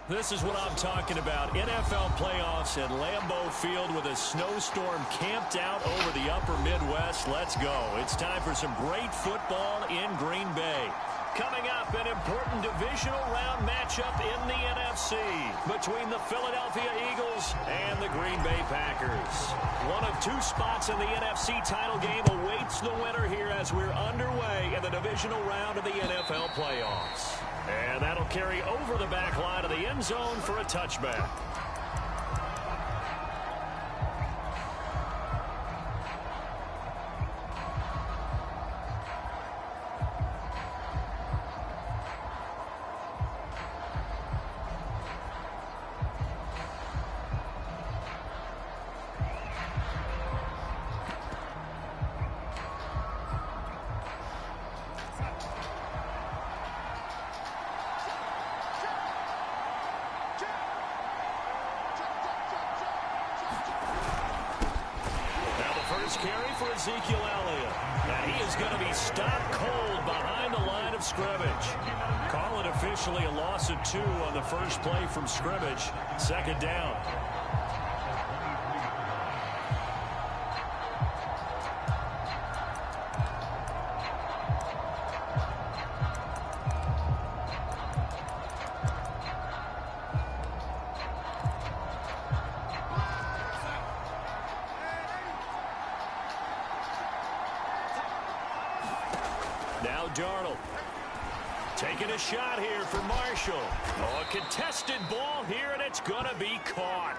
This is what I'm talking about. NFL playoffs at Lambeau Field with a snowstorm camped out over the upper Midwest. Let's go. It's time for some great football in Green Bay. Coming up, an important divisional round matchup in the NFC between the Philadelphia Eagles and the Green Bay Packers. One of two spots in the NFC title game awaits the winner here as we're underway in the divisional round of the NFL playoffs. And that'll carry over the back line of the end zone for a touchback. Carry for Ezekiel Elliott. And he is going to be stopped cold behind the line of scrimmage. Call it officially a loss of 2 on the first play from scrimmage. Second down. Now Darnold taking a shot here for Marshall. Oh, a contested ball here, and it's going to be caught.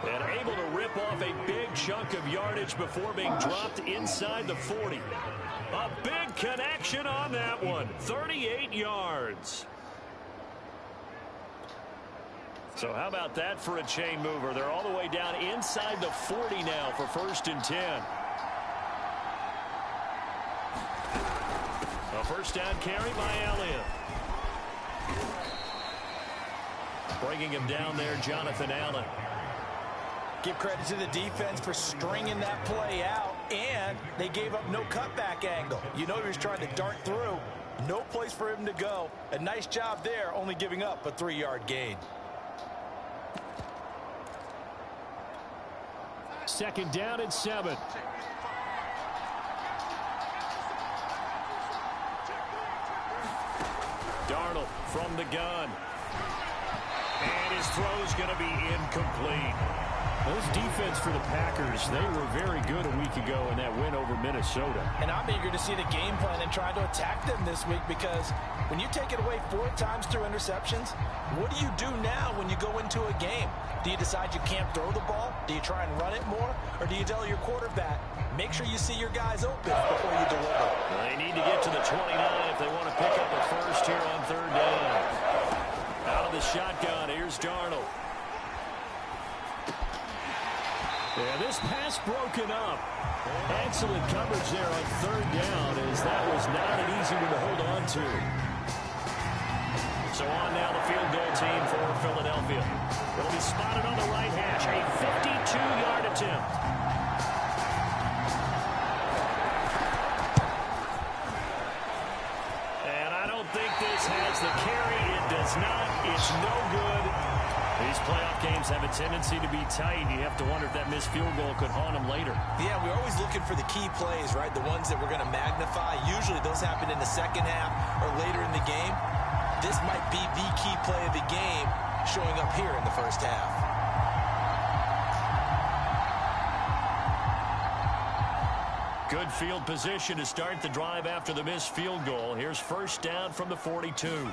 And able to rip off a big chunk of yardage before being dropped inside the 40. A big connection on that one. 38 yards. So how about that for a chain mover? They're all the way down inside the 40 now for 1st and 10. A first down carry by Elliott. Bringing him down there, Jonathan Allen. Give credit to the defense for stringing that play out, and they gave up no cutback angle. You know he was trying to dart through. No place for him to go. A nice job there, only giving up a 3-yard gain. Second down and 7. Darnold from the gun. And his throw's going to be incomplete. Those defense for the Packers, they were very good a week ago in that win over Minnesota. And I'm eager to see the game plan and try to attack them this week, because when you take it away 4 times through interceptions, what do you do now when you go into a game? Do you decide you can't throw the ball? Do you try and run it more? Or do you tell your quarterback, make sure you see your guys open before you deliver? Well, they need to get to the 29 if they want to pick up a first here on 3rd down. Out of the shotgun, here's Darnold. Yeah, this pass broken up. Excellent coverage there on 3rd down, as that was not an easy one to hold on to. So on now the field goal team for Philadelphia. It'll be spotted on the right hash. A 52-yard attempt. And I don't think this has the carry. It does not. It's no good. These playoff games have a tendency to be tight. You have to wonder if that missed field goal could haunt them later. Yeah, we're always looking for the key plays, right? The ones that we're going to magnify. Usually those happen in the second half or later in the game. This might be the key play of the game showing up here in the first half. Good field position to start the drive after the missed field goal. Here's first down from the 42.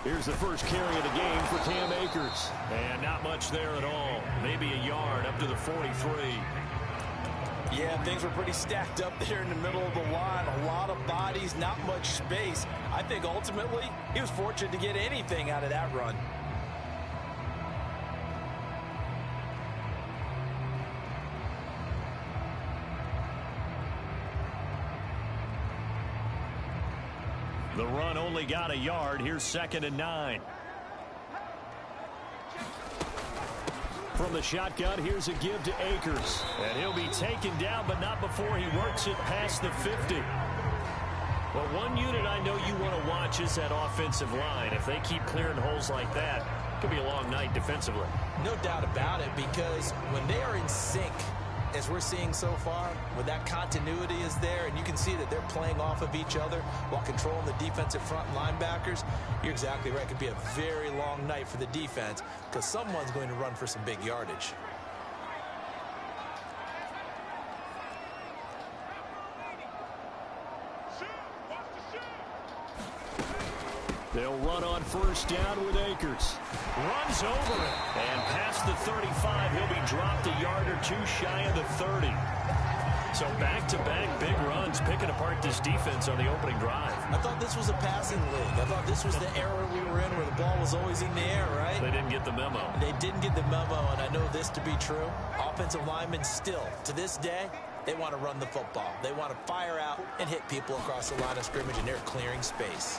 Here's the first carry of the game for Cam Akers. And not much there at all. Maybe a yard up to the 43. Yeah, things were pretty stacked up there in the middle of the line. A lot of bodies, not much space. I think ultimately he was fortunate to get anything out of that run. The run only got a yard. Here's 2nd and 9. From the shotgun, here's a give to Akers. And he'll be taken down, but not before he works it past the 50. Well, one unit I know you want to watch is that offensive line. If they keep clearing holes like that, it could be a long night defensively. No doubt about it, because when they are in sync, as we're seeing so far, when that continuity is there and you can see that they're playing off of each other while controlling the defensive front linebackers, you're exactly right. It could be a very long night for the defense because someone's going to run for some big yardage. They'll run on first down with Akers. Runs over it. And past the 35, he'll be dropped a yard or two shy of the 30. So back-to-back big runs, picking apart this defense on the opening drive. I thought this was a passing league. I thought this was the era we were in where the ball was always in the air, right? They didn't get the memo. They didn't get the memo, and I know this to be true. Offensive linemen still, to this day, they want to run the football. They want to fire out and hit people across the line of scrimmage, and they're clearing space.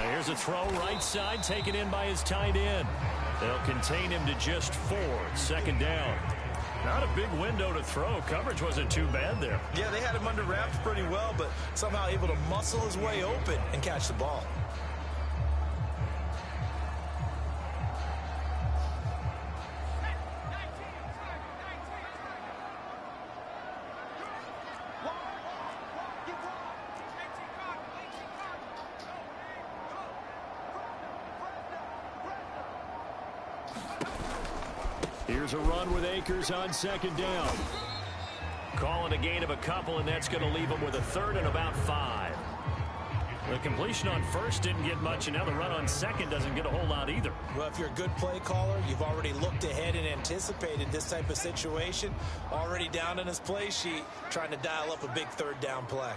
Here's a throw right side taken in by his tight end. They'll contain him to just 4. Second down. Not a big window to throw. Coverage wasn't too bad there. Yeah, they had him under wraps pretty well, but somehow able to muscle his way open and catch the ball. Here's a run with Akers on second down. Calling a gain of a couple, and that's going to leave him with a third and about 5. The completion on first didn't get much, and now the run on second doesn't get a whole lot either. Well, if you're a good play caller, you've already looked ahead and anticipated this type of situation. Already down in his play sheet, trying to dial up a big third down play.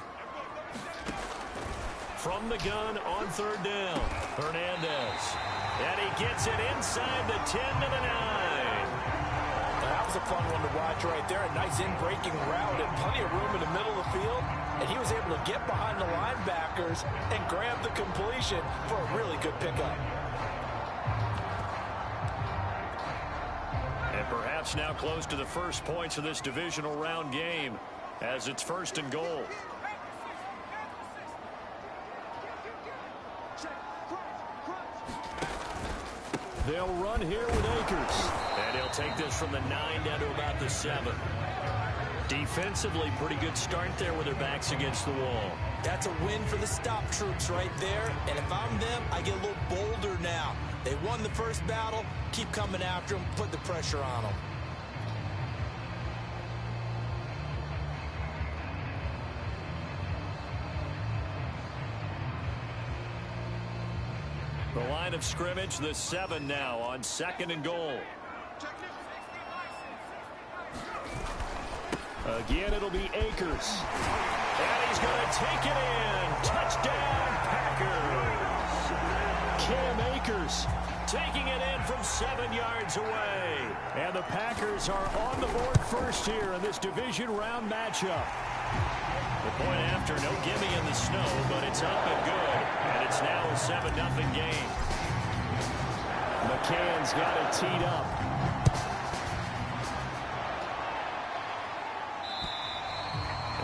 From the gun on third down, Hernandez. And he gets it inside the 10 to the 9. That was a fun one to watch right there. A nice in-breaking route and plenty of room in the middle of the field. And he was able to get behind the linebackers and grab the completion for a really good pickup. And perhaps now close to the first points of this divisional round game as it's first and goal. They'll run here with Akers. And he'll take this from the 9 down to about the 7. Defensively, pretty good start there with their backs against the wall. That's a win for the stop troops right there. And if I'm them, I get a little bolder now. They won the first battle. Keep coming after them. Put the pressure on them. The line of scrimmage, the 7 now on second and goal. Again, it'll be Akers. And he's going to take it in. Touchdown, Packers. Cam Akers taking it in from 7 yards away. And the Packers are on the board first here in this division round matchup. The point after, no gimme in the snow, but it's up and good. And it's now a 7-0 game. McCann's got it teed up.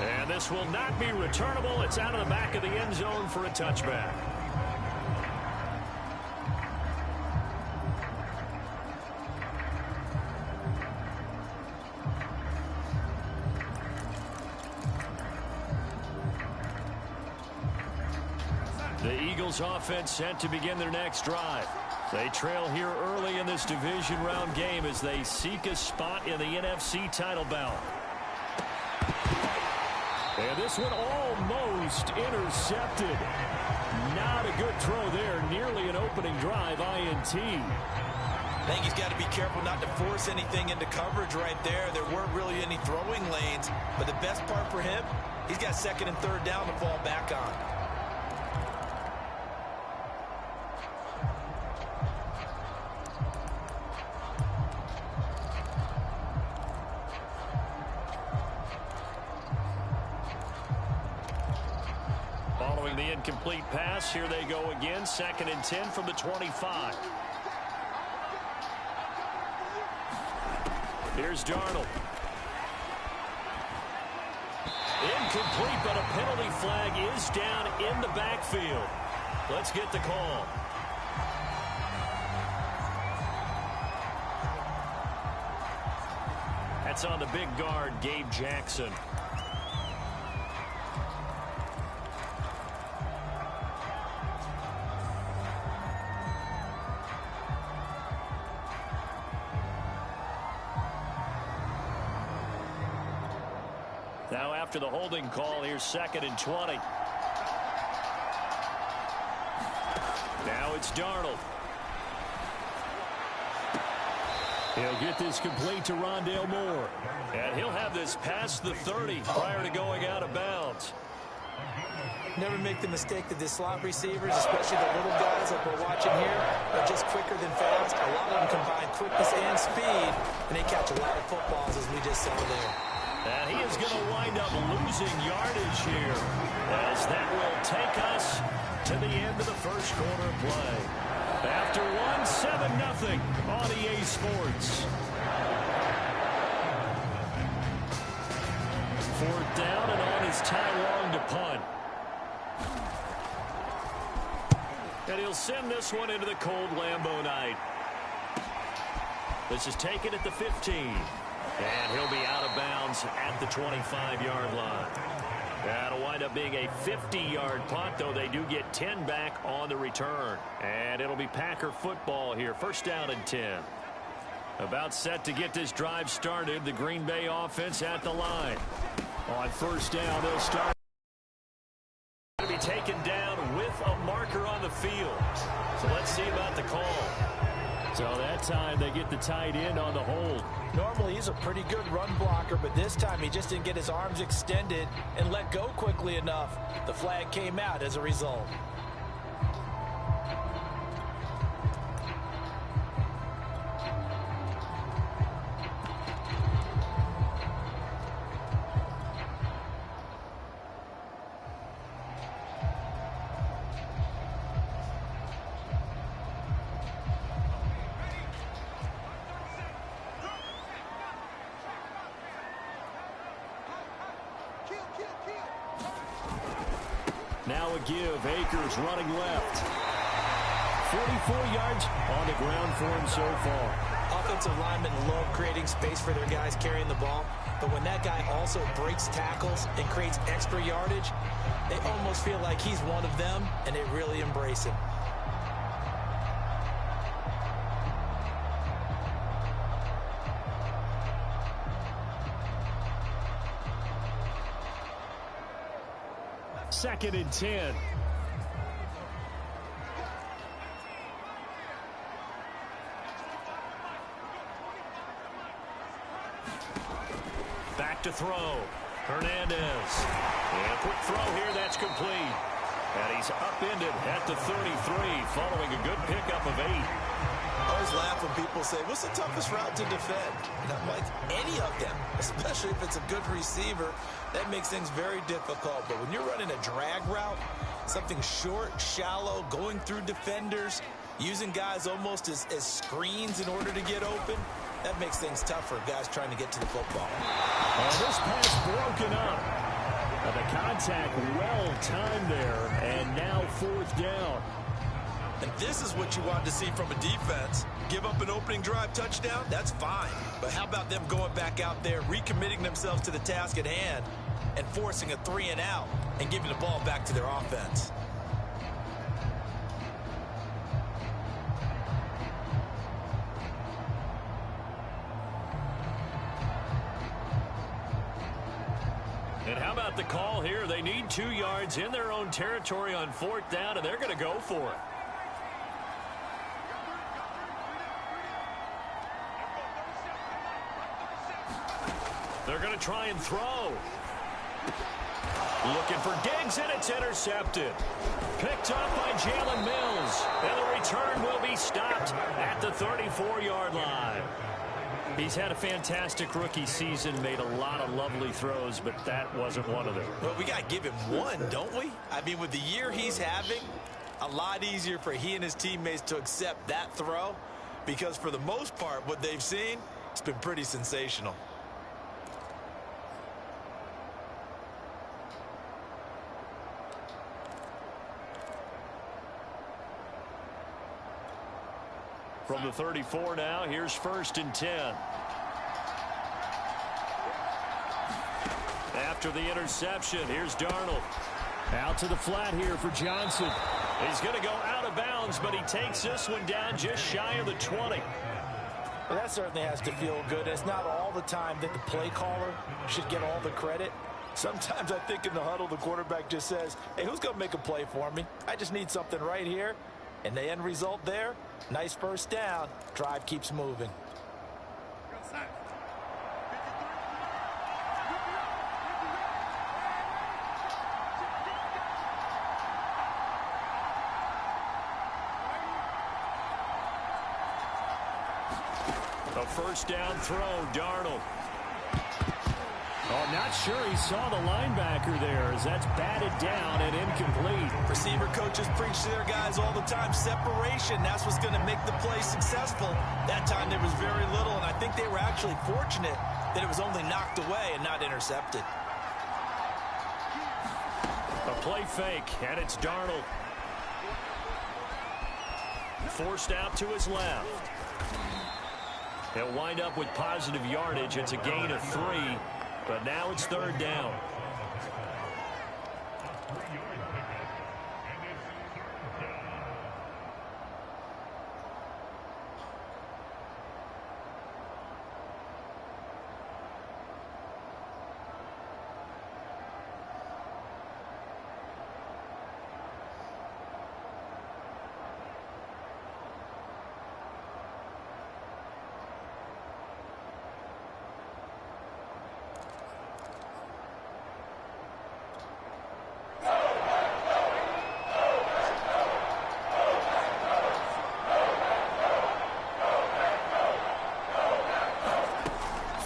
And this will not be returnable. It's out of the back of the end zone for a touchback. The Eagles offense set to begin their next drive. They trail here early in this division round game as they seek a spot in the NFC title bout. And this one almost intercepted. Not a good throw there. Nearly an opening drive INT. I think he's got to be careful not to force anything into coverage right there. There weren't really any throwing lanes. But the best part for him, he's got second and third down to fall back on. Following the incomplete pass, here they go again. Second and 10 from the 25. Here's Darnold. Incomplete, but a penalty flag is down in the backfield. Let's get the call. That's on the big guard, Gabe Jackson. Now after the holding call, here's 2nd and 20. Now it's Darnold. He'll get this complete to Rondale Moore. And he'll have this past the 30 prior to going out of bounds. Never make the mistake that the slot receivers, especially the little guys like we're watching here, are just quicker than fast. A lot of them combine quickness and speed, and they catch a lot of footballs, as we just saw there. And he is going to wind up losing yardage here, as that will take us to the end of the first quarter of play. After one, 7-0 on EA Sports. 4th down, and on is Ty Long to punt. And he'll send this one into the cold Lambeau night. This is taken at the 15. And he'll be out of bounds at the 25-yard line. That'll wind up being a 50-yard punt, though they do get 10 back on the return. And it'll be Packer football here. 1st down and 10. About set to get this drive started. The Green Bay offense at the line. On 1st down, they'll start. To be taken down with a marker on the field. So let's see about the call. So that time they get the tight end on the hold. Normally he's a pretty good run blocker, but this time he just didn't get his arms extended and let go quickly enough. The flag came out as a result. Now a give. Akers running left. 44 yards on the ground for him so far. Offensive linemen love creating space for their guys carrying the ball, but when that guy also breaks tackles and creates extra yardage, they almost feel like he's one of them, and they really embrace him. Second and 10. Back to throw. Hernandez. And a quick throw here. That's complete. And he's upended at the 33 following a good pickup of 8. I always laugh when people say, what's the toughest route to defend? And I'm like, any of them, especially if it's a good receiver. That makes things very difficult. But when you're running a drag route, something short, shallow, going through defenders, using guys almost as screens in order to get open, that makes things tough for guys trying to get to the football. And this pass broken up. The contact well timed there, and now 4th down. And this is what you want to see from a defense. Give up an opening drive touchdown, that's fine. But how about them going back out there, recommitting themselves to the task at hand, and forcing a 3-and-out and giving the ball back to their offense? And how about the call here? They need 2 yards in their own territory on 4th down, and they're going to go for it. They're going to try and throw. Looking for Diggs, and it's intercepted. Picked up by Jalen Mills. And the return will be stopped at the 34-yard line. He's had a fantastic rookie season, made a lot of lovely throws, but that wasn't one of them. Well, we got to give him one, don't we? I mean, with the year he's having, a lot easier for he and his teammates to accept that throw, because for the most part, what they've seen, it's been pretty sensational. From the 34 now, here's 1st and 10. After the interception, here's Darnold. Out to the flat here for Johnson. He's going to go out of bounds, but he takes this one down just shy of the 20. Well, that certainly has to feel good. It's not all the time that the play caller should get all the credit. Sometimes I think in the huddle, the quarterback just says, hey, who's going to make a play for me? I just need something right here. And the end result there, nice first down. Drive keeps moving. A first down throw, Darnold. Oh, not sure he saw the linebacker there as that's batted down and incomplete. Receiver coaches preach to their guys all the time. Separation, that's what's going to make the play successful. That time there was very little, and I think they were actually fortunate that it was only knocked away and not intercepted. A play fake, and it's Darnold. Forced out to his left. He'll wind up with positive yardage. It's a gain of 3, but now it's 3rd down.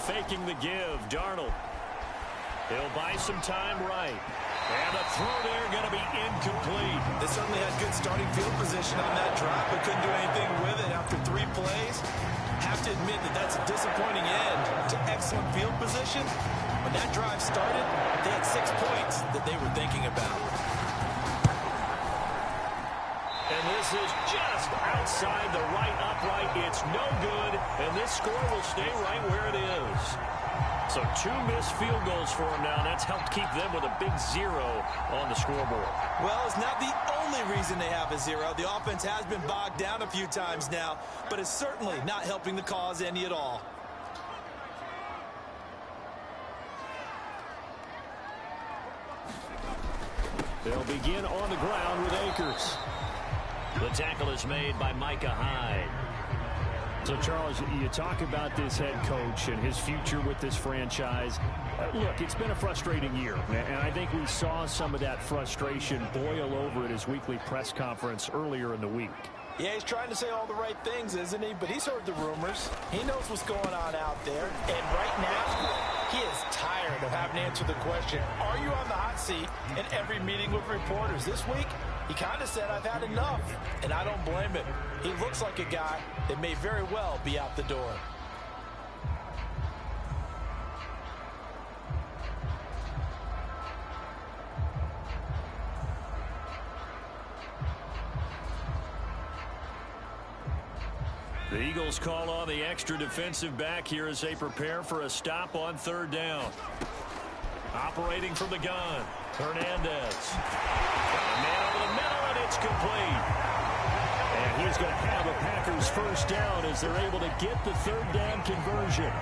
Faking the give, Darnold. He'll buy some time right. And the throw there going to be incomplete. They certainly had good starting field position on that drive, but couldn't do anything with it after 3 plays. Have to admit that that's a disappointing end to excellent field position. When that drive started, they had 6 points that they were thinking about. And this is just outside the right upright. It's no good, and this score will stay right where it is. So 2 missed field goals for him now, and that's helped keep them with a big 0 on the scoreboard. Well, it's not the only reason they have a 0. The offense has been bogged down a few times now, but it's certainly not helping the cause any at all. They'll begin on the ground with Akers. The tackle is made by Micah Hyde. So, Charles, you talk about this head coach and his future with this franchise. Look, it's been a frustrating year, and I think we saw some of that frustration boil over at his weekly press conference earlier in the week. Yeah, he's trying to say all the right things, isn't he? But he's heard the rumors. He knows what's going on out there. And right now, he is tired of having to answer the question, are you on the hot seat in every meeting with reporters? This week, he kind of said, I've had enough. And I don't blame him. He looks like a guy that may very well be out the door. The Eagles call on the extra defensive back here as they prepare for a stop on 3rd down. Operating from the gun, Hernandez. A man over the middle, and it's complete. And he's going to have a Packers first down as they're able to get the 3rd down conversion.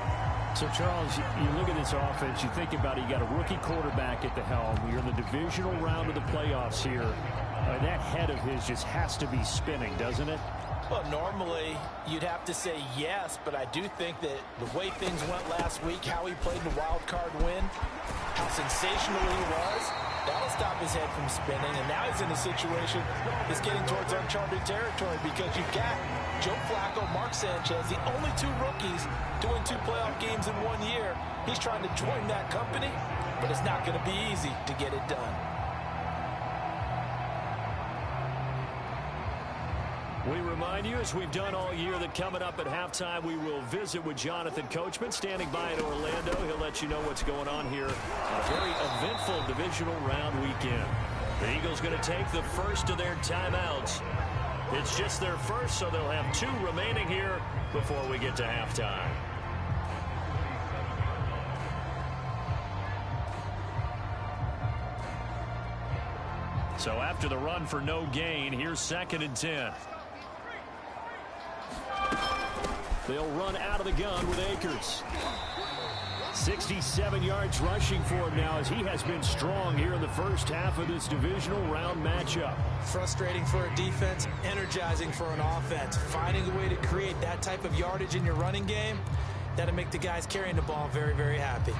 So, Charles, you look at this offense, you think about it, you got a rookie quarterback at the helm. You're in the divisional round of the playoffs here. That head of his just has to be spinning, doesn't it? Well, normally you'd have to say yes, but I do think that the way things went last week, how he played the wild card win, how sensational he was, that'll stop his head from spinning. And now he's in a situation that's getting towards uncharted territory because you've got Joe Flacco, Mark Sanchez, the only 2 rookies to win 2 playoff games in 1 year. He's trying to join that company, but it's not going to be easy to get it done. We remind you, as we've done all year, that coming up at halftime, we will visit with Jonathan Coachman, standing by in Orlando. He'll let you know what's going on here on a very eventful divisional round weekend. The Eagles going to take the first of their timeouts It's just their first, so they'll have 2 remaining here before we get to halftime. So after the run for no gain, here's 2nd and 10. They'll run out of the gun with Akers. 67 yards rushing for him now as he has been strong here in the first half of this divisional round matchup. Frustrating for a defense, energizing for an offense. Finding a way to create that type of yardage in your running game, that'll make the guys carrying the ball very, very happy.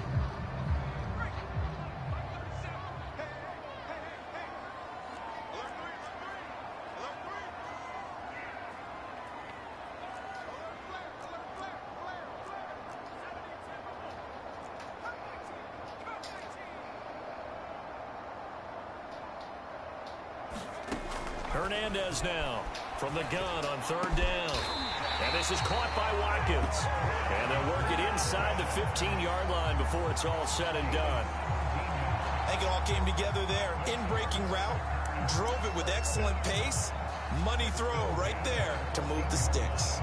Hernandez now from the gun on 3rd down. And this is caught by Watkins. And they'll work it inside the 15-yard line before it's all said and done. I think it all came together there. In-breaking route, drove it with excellent pace. Money throw right there to move the sticks.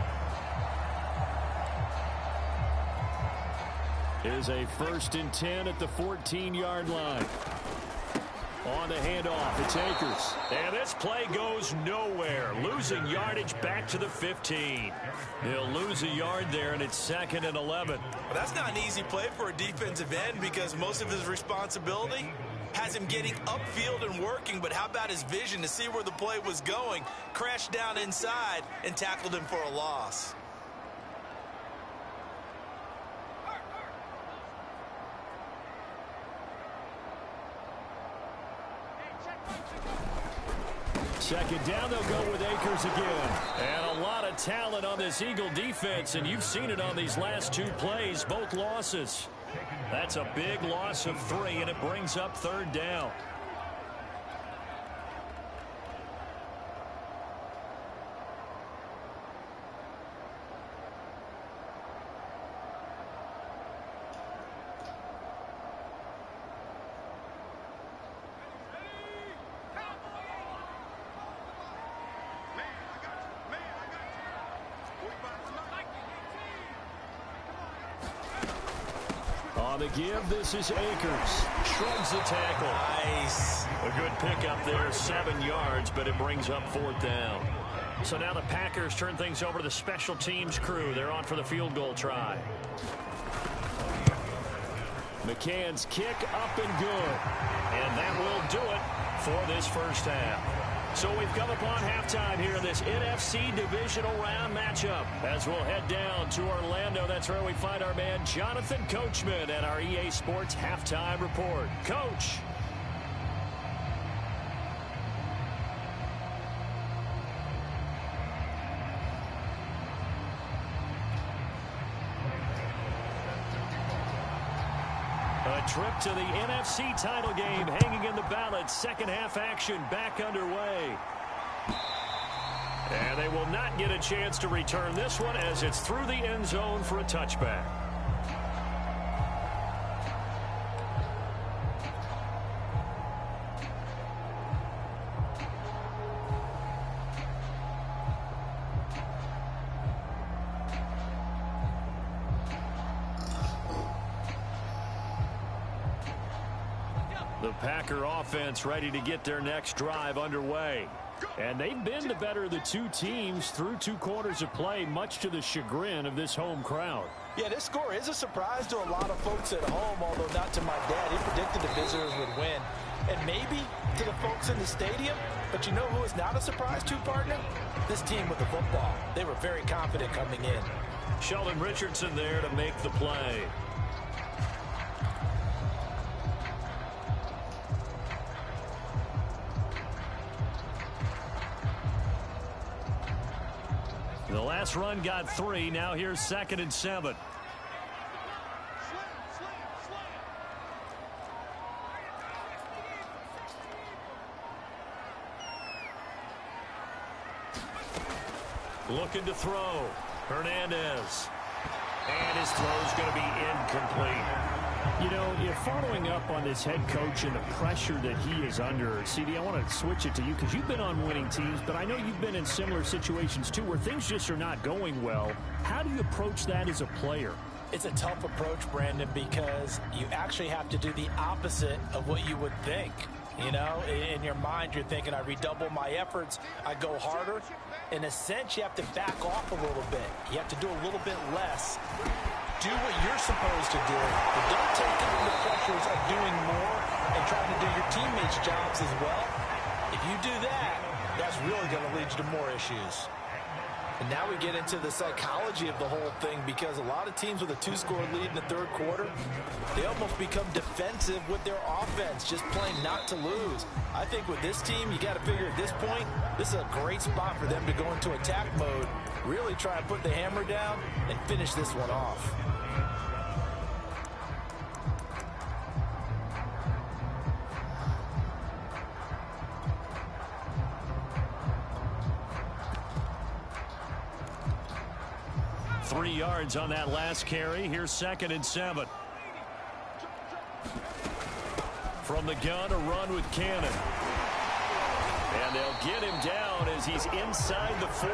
Here's a 1st and 10 at the 14-yard line. On the handoff, it's Akers. And this play goes nowhere. Losing yardage back to the 15. He'll lose a yard there, and it's 2nd and 11. Well, that's not an easy play for a defensive end because most of his responsibility has him getting upfield and working. But how about his vision to see where the play was going? Crashed down inside and tackled him for a loss. Second down, they'll go with Akers again. And a lot of talent on this Eagle defense, and you've seen it on these last 2 plays, both losses. That's a big loss of 3, and it brings up 3rd down. On the give, this is Akers. Shrugs the tackle. Nice. A good pickup there, 7 yards, but it brings up 4th down. So now the Packers turn things over to the special teams crew. They're on for the field goal try. McCann's kick up and good. And that will do it for this first half. So we've come upon halftime here in this NFC divisional round matchup. As we'll head down to Orlando, that's where we find our man Jonathan Coachman at our EA Sports Halftime Report. Coach. A trip to the NFC title game hanging in the balance. Second half action back underway. And they will not get a chance to return this one as it's through the end zone for a touchback. The Packer offense ready to get their next drive underway. And they've been the better of the 2 teams through 2 quarters of play, much to the chagrin of this home crowd. Yeah, this score is a surprise to a lot of folks at home, although not to my dad. He predicted the visitors would win. And maybe to the folks in the stadium, but you know who is not a surprise to, partner? This team with the football. They were very confident coming in. Sheldon Richardson there to make the play. The last run got 3. Now here's 2nd and 7. Looking to throw. Hernandez. And his throw's going to be incomplete. You know, if following up on this head coach and the pressure that he is under, CD, I want to switch it to you because you've been on winning teams, but I know you've been in similar situations too where things just are not going well. How do you approach that as a player? It's a tough approach, Brandon, because you actually have to do the opposite of what you would think. You know, in your mind, you're thinking, I redouble my efforts, I go harder. In a sense, you have to back off a little bit. You have to do a little bit less. Do what you're supposed to do, but don't take on the pressures of doing more and trying to do your teammates' jobs as well. If you do that, that's really going to lead you to more issues. And now we get into the psychology of the whole thing, because a lot of teams with a 2-score lead in the third quarter, they almost become defensive with their offense, just playing not to lose. I think with this team, you got to figure at this point, this is a great spot for them to go into attack mode, really try and put the hammer down and finish this one off. Three yards on that last carry. Here's 2nd and 7. From the gun, a run with Cannon. And they'll get him down as he's inside the 40.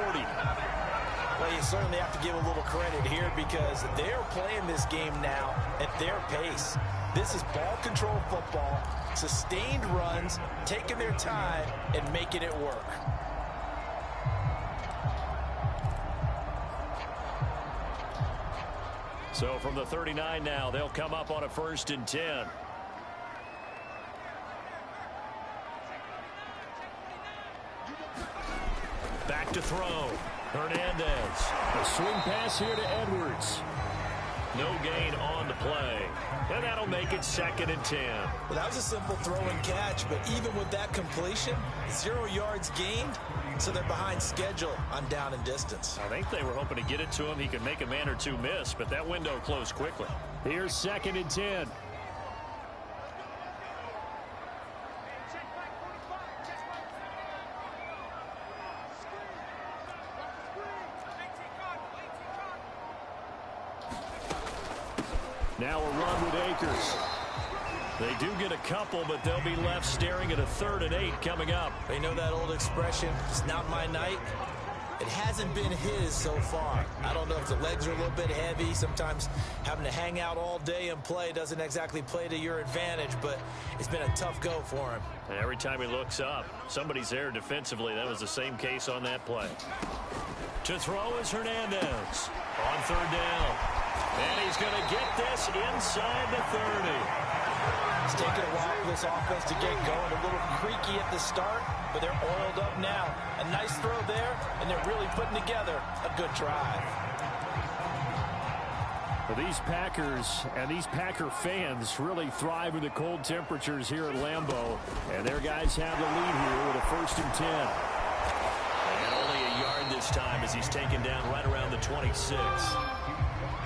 Well, you certainly have to give a little credit here because they're playing this game now at their pace. This is ball control football, sustained runs, taking their time, and making it work. So from the 39 now, they'll come up on a 1st and 10. Back to throw. Hernandez. A swing pass here to Edwards. No gain on the play. And that'll make it 2nd and 10. Well, that was a simple throw and catch, but even with that completion, 0 yards gained, so they're behind schedule on down and distance. I think they were hoping to get it to him. He could make a man or two miss, but that window closed quickly. Here's 2nd and 10. Now a run with Akers. They do get a couple, but they'll be left staring at a 3rd and 8 coming up. You know that old expression, it's not my night? It hasn't been his so far. I don't know if the legs are a little bit heavy. Sometimes having to hang out all day and play doesn't exactly play to your advantage, but it's been a tough go for him. And every time he looks up, somebody's there defensively. That was the same case on that play. To throw is Hernandez on 3rd down. And he's going to get this inside the 30. It's taken a while for this offense to get going. A little creaky at the start, but they're oiled up now. A nice throw there, and they're really putting together a good drive. Well, these Packers and these Packer fans really thrive in the cold temperatures here at Lambeau. And their guys have the lead here with a 1st and 10. And only a yard this time as he's taken down right around the 26.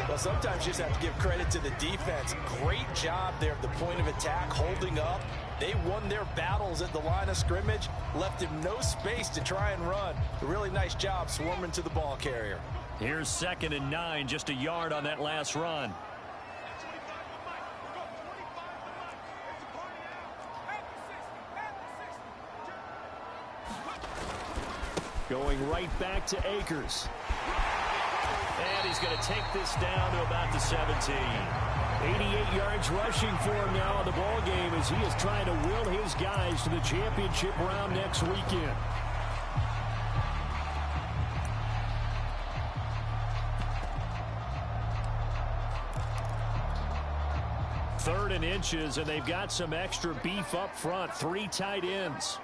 Well, sometimes you just have to give credit to the defense. Great job there at the point of attack, holding up. They won their battles at the line of scrimmage, left him no space to try and run. A really nice job swarming to the ball carrier. Here's 2nd and 9, just a yard on that last run. Going right back to Akers. And he's going to take this down to about the 17. 88 yards rushing for him now in the ball game as he is trying to will his guys to the championship round next weekend. Third and inches, and they've got some extra beef up front. 3 tight ends.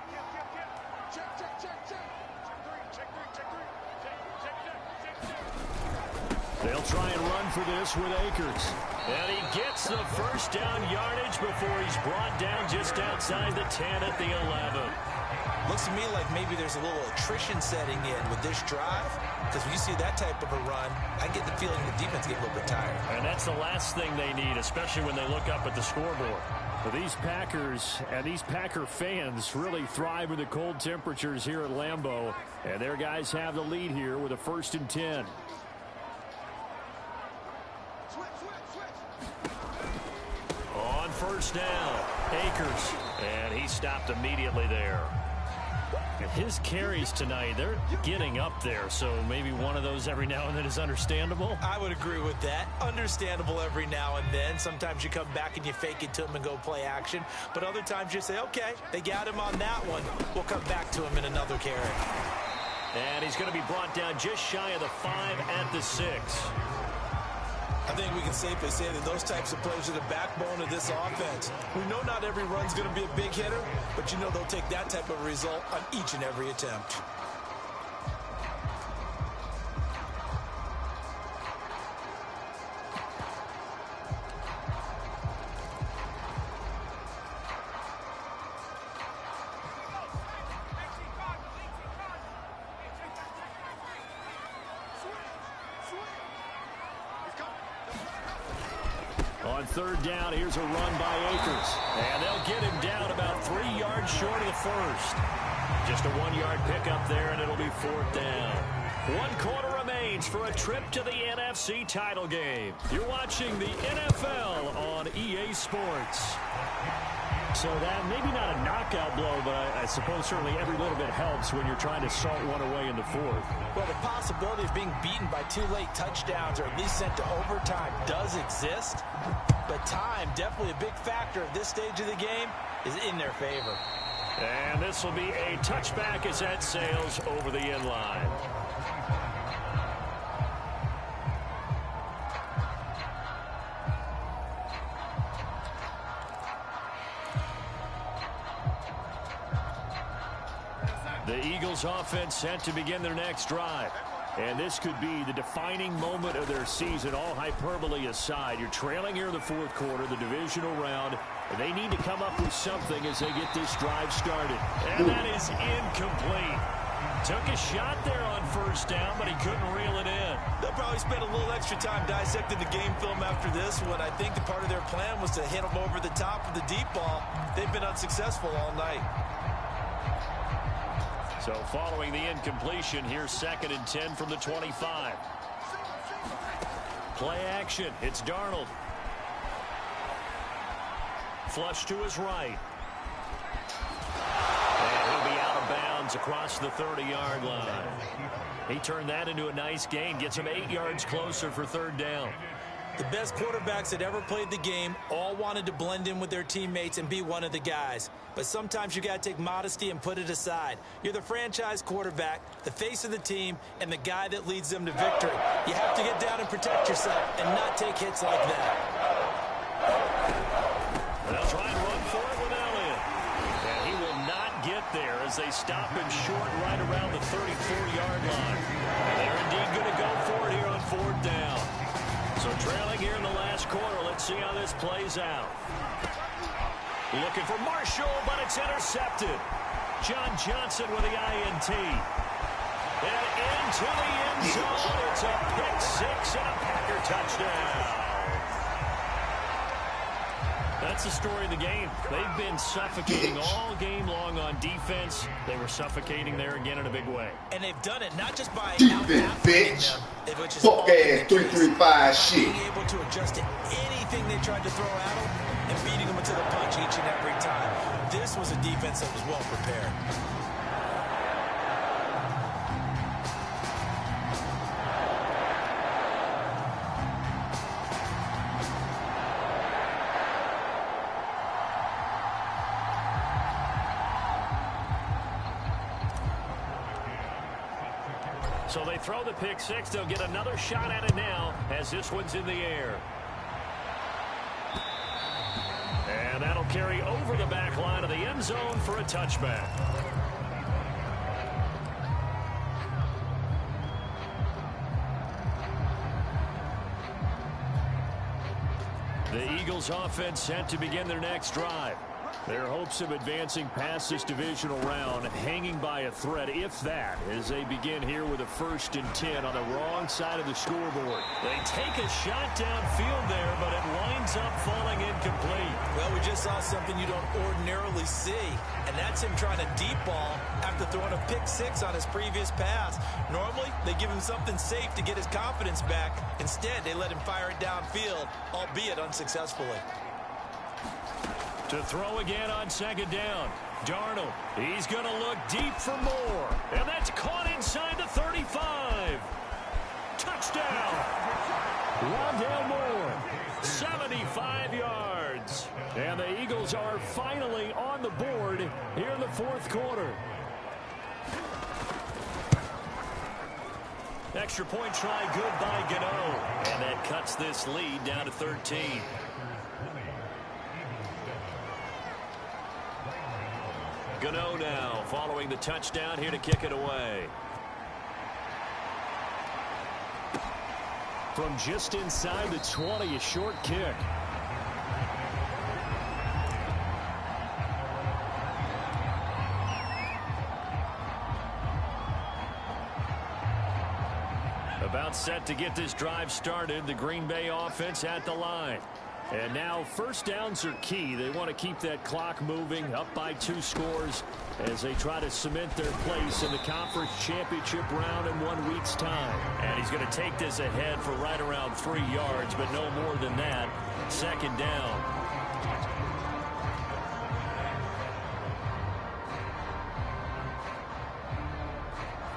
They'll try and run for this with Akers. And he gets the 1st down yardage before he's brought down just outside the 10 at the 11. Looks to me like maybe there's a little attrition setting in with this drive, because when you see that type of a run, I get the feeling the defense get a little bit tired. And that's the last thing they need, especially when they look up at the scoreboard. Well, these Packers and these Packer fans really thrive in the cold temperatures here at Lambeau. And their guys have the lead here with a 1st and 10. first down. Akers, and he stopped immediately there. His carries tonight, they're getting up there, so maybe one of those every now and then is understandable. I would agree with that. Understandable every now and then. Sometimes you come back and you fake it to him and go play action. But other times you say, okay, they got him on that one. We'll come back to him in another carry. And he's going to be brought down just shy of the 5 at the 6. I think we can safely say that those types of plays are the backbone of this offense. We know not every run's going to be a big hitter, but you know they'll take that type of result on each and every attempt. On third down, here's a run by Akers. And they'll get him down about 3 yards short of the first. Just a 1-yard pickup there, and it'll be 4th down. 1 quarter remains for a trip to the NFC title game. You're watching the NFL on EA Sports. So that, maybe not a knockout blow, but I suppose certainly every little bit helps when you're trying to salt one away in the 4th. Well, the possibility of being beaten by 2 late touchdowns or at least sent to overtime does exist. But time, definitely a big factor at this stage of the game, is in their favor. And this will be a touchback as that sails over the end line. The Eagles offense set to begin their next drive. And this could be the defining moment of their season, all hyperbole aside. You're trailing here in the 4th quarter, the divisional round, and they need to come up with something as they get this drive started. And that is incomplete. Took a shot there on first down, but he couldn't reel it in. They'll probably spend a little extra time dissecting the game film after this one. I think the part of their plan was to hit them over the top of the deep ball. They've been unsuccessful all night. So following the incompletion, here's 2nd and 10 from the 25. Play action. It's Darnold. Flush to his right. And he'll be out of bounds across the 30-yard line. He turned that into a nice gain. Gets him 8 yards closer for 3rd down. The best quarterbacks that ever played the game all wanted to blend in with their teammates and be one of the guys. But sometimes you got to take modesty and put it aside. You're the franchise quarterback, the face of the team, and the guy that leads them to victory. You have to get down and protect yourself and not take hits like that. They'll try and run for it with Elliott. And he will not get there as they stop him short right around the 34-yard line. And they're indeed going to go for it here on 4th down. So trailing here in the last quarter, let's see how this plays out. Looking for Marshall, but it's intercepted. John Johnson with the INT. And into the end zone. It's a pick 6 and a Packer touchdown. That's the story of the game. They've been suffocating all game long on defense. They were suffocating there again in a big way. And they've done it not just by defense, bitch. Fuck ass 335 shit. Being able to adjust to anything they tried to throw at them and beating them to the punch each and every time. This was a defense that was well prepared. So they throw the pick 6. They'll get another shot at it now as this one's in the air. And that'll carry over the back line of the end zone for a touchback. The Eagles offense set to begin their next drive. Their hopes of advancing past this divisional round hanging by a thread, if that, as they begin here with a 1st and 10 on the wrong side of the scoreboard. They take a shot downfield there, but it winds up falling incomplete. Well, we just saw something you don't ordinarily see, and that's him trying to deep ball after throwing a pick 6 on his previous pass. Normally, they give him something safe to get his confidence back. Instead, they let him fire it downfield, albeit unsuccessfully. To throw again on second down. Darnold, he's going to look deep for more. And that's caught inside the 35. Touchdown. Rondale Moore, 75 yards. And the Eagles are finally on the board here in the fourth quarter. Extra point try good by Gano. And that cuts this lead down to 13. Gano now following the touchdown here to kick it away. From just inside the 20, a short kick. About set to get this drive started. The Green Bay offense at the line. And now first downs are key. They want to keep that clock moving up by 2 scores as they try to cement their place in the conference championship round in 1 week's time. And he's going to take this ahead for right around 3 yards, but no more than that. Second down.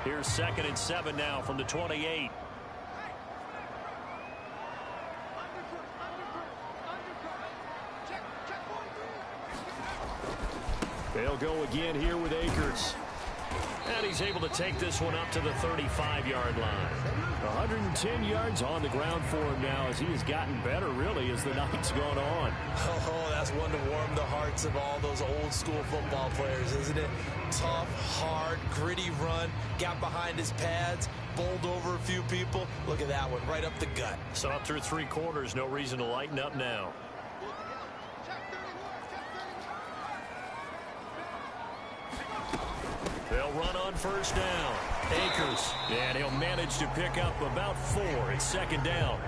Here's 2nd and 7 now from the 28. They'll go again here with Akers. And he's able to take this one up to the 35-yard line. 110 yards on the ground for him now as he has gotten better, really, as the night's gone on. Oh, that's one to warm the hearts of all those old-school football players, isn't it? Tough, hard, gritty run, got behind his pads, bowled over a few people. Look at that one, right up the gut. So up through 3 quarters, no reason to lighten up now. They'll run on first down. Akers, and he'll manage to pick up about 4. It's 2nd down.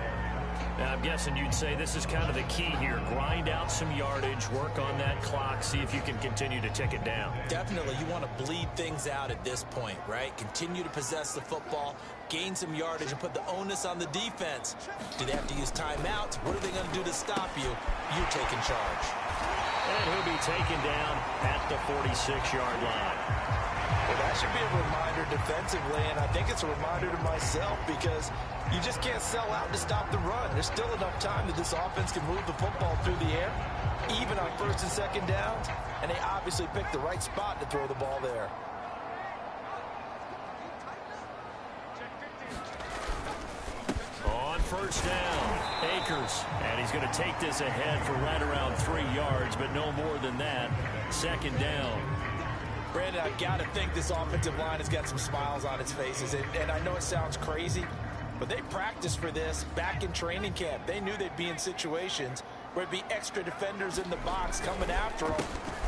Now, I'm guessing you'd say this is kind of the key here. Grind out some yardage, work on that clock, see if you can continue to tick it down. Definitely. You want to bleed things out at this point, right? Continue to possess the football, gain some yardage, and put the onus on the defense. Do they have to use timeouts? What are they going to do to stop you? You're taking charge. And he'll be taken down at the 46-yard line. Well, that should be a reminder defensively, and I think it's a reminder to myself because you just can't sell out to stop the run. There's still enough time that this offense can move the football through the air, even on 1st and 2nd downs, and they obviously picked the right spot to throw the ball there. On first down, Akers, and he's going to take this ahead for right around 3 yards, but no more than that. 2nd down. Brandon, I've got to think this offensive line has got some smiles on its faces. And I know it sounds crazy, but they practiced for this back in training camp. They knew they'd be in situations where it'd be extra defenders in the box coming after them,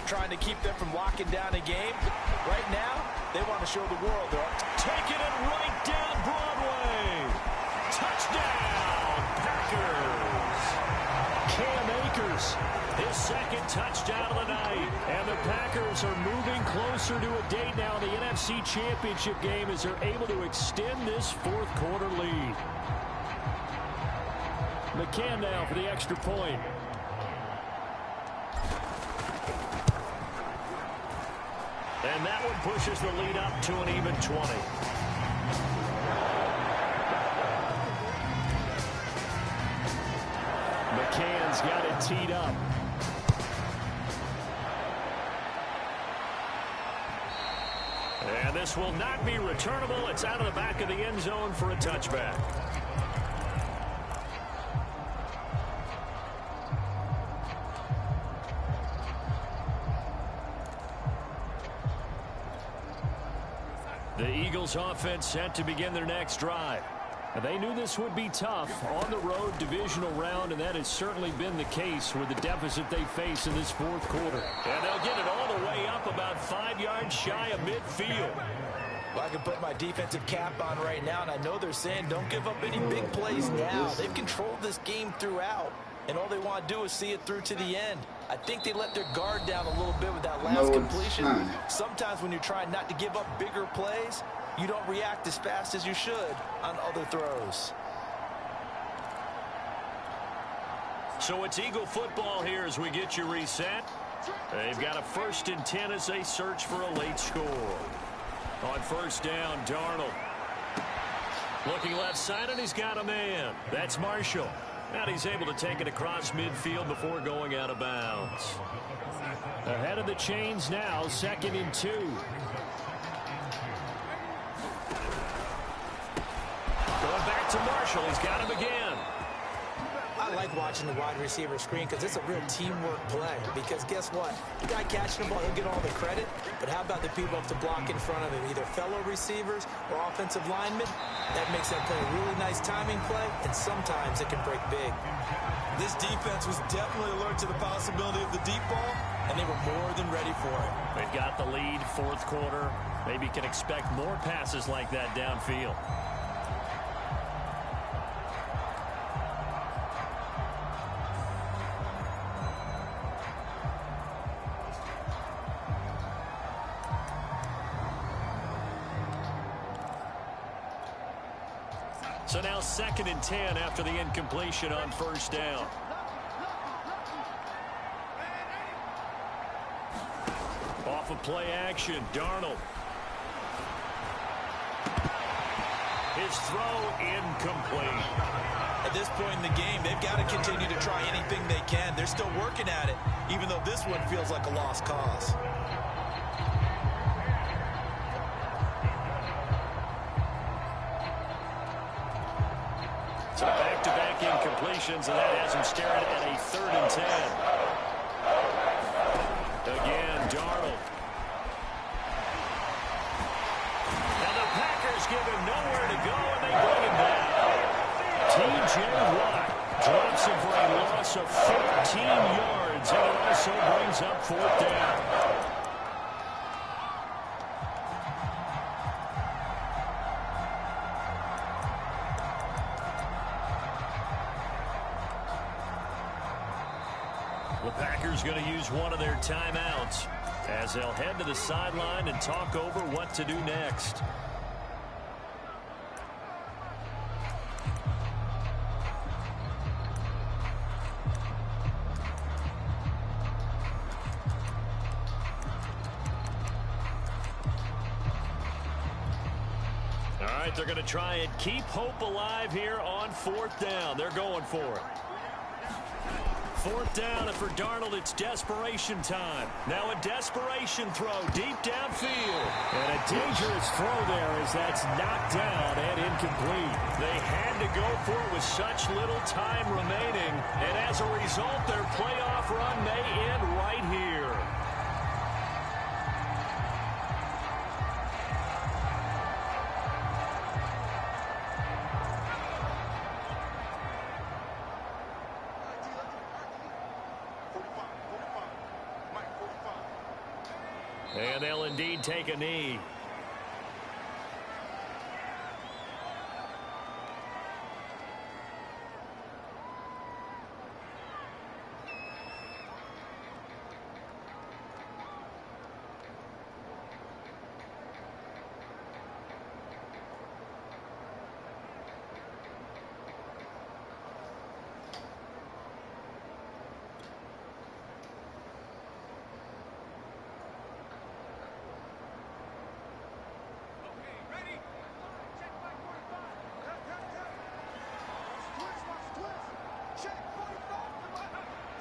trying to keep them from locking down a game. Right now, they want to show the world they're taking it right down Broadway. Touchdown, Packers. Cam Akers, his 2nd touchdown of the night. And the Packers are moving closer to a date now in the NFC Championship game as they're able to extend this 4th quarter lead. McCann now for the extra point. And that one pushes the lead up to an even 20. McCann's got it teed up. And this will not be returnable. It's out of the back of the end zone for a touchback. The Eagles offense set to begin their next drive. They knew this would be tough on the road divisional round, and that has certainly been the case with the deficit they face in this 4th quarter. And they'll get it all the way up about 5 yards shy of midfield. Well, I can put my defensive cap on right now, and I know they're saying don't give up any big plays now. They've controlled this game throughout, and all they want to do is see it through to the end. I think they let their guard down a little bit with that last completion. Sometimes when you're trying not to give up bigger plays, you don't react as fast as you should on other throws. So it's Eagle football here as we get you reset. They've got a 1st and 10 as they search for a late score. On 1st down, Darnold. Looking left side, and he's got a man. That's Marshall. And he's able to take it across midfield before going out of bounds. Ahead of the chains now, 2nd and 2. Going back to Marshall. He's got him again. I like watching the wide receiver screen because it's a real teamwork play. Because guess what? The guy catching the ball, he'll get all the credit. But how about the people up to block in front of him? Either fellow receivers or offensive linemen. That makes that play a really nice timing play, and sometimes it can break big. This defense was definitely alert to the possibility of the deep ball, and they were more than ready for it. They've got the lead, 4th quarter. Maybe can expect more passes like that downfield. So now 2nd and 10 after the incompletion on 1st down. Off of play action, Darnold. His throw incomplete. At this point in the game, they've got to continue to try anything they can. They're still working at it, even though this one feels like a lost cause. So back-to-back incompletions, and that has him staring at a 3rd and 10. Again, Darnold. And the Packers give him nowhere to go, and they bring him down. T.J. Watt drops him for a loss of 14 yards, and it also brings up 4th down. The Packers going to use one of their timeouts as they'll head to the sideline and talk over what to do next. All right, they're going to try and keep hope alive here on 4th down. They're going for it. 4th down, and for Darnold, it's desperation time. Now a desperation throw deep downfield. And a dangerous throw there as that's knocked down and incomplete. They had to go for it with such little time remaining. And as a result, their playoff run may end right here. And they'll indeed take a knee.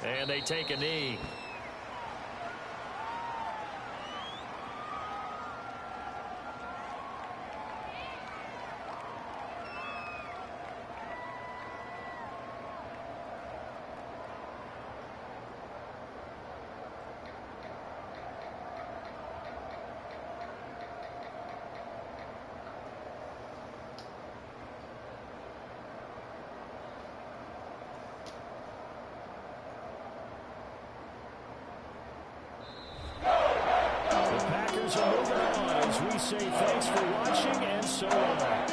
And they take a knee. We say thanks for watching, and so long.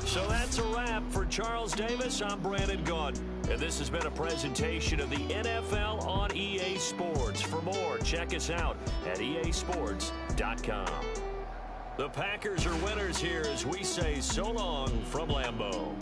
So that's a wrap for Charles Davis, I'm Brandon Gaudin. And this has been a presentation of the NFL on EA Sports. For more, check us out at easports.com. The Packers are winners here as we say so long from Lambeau.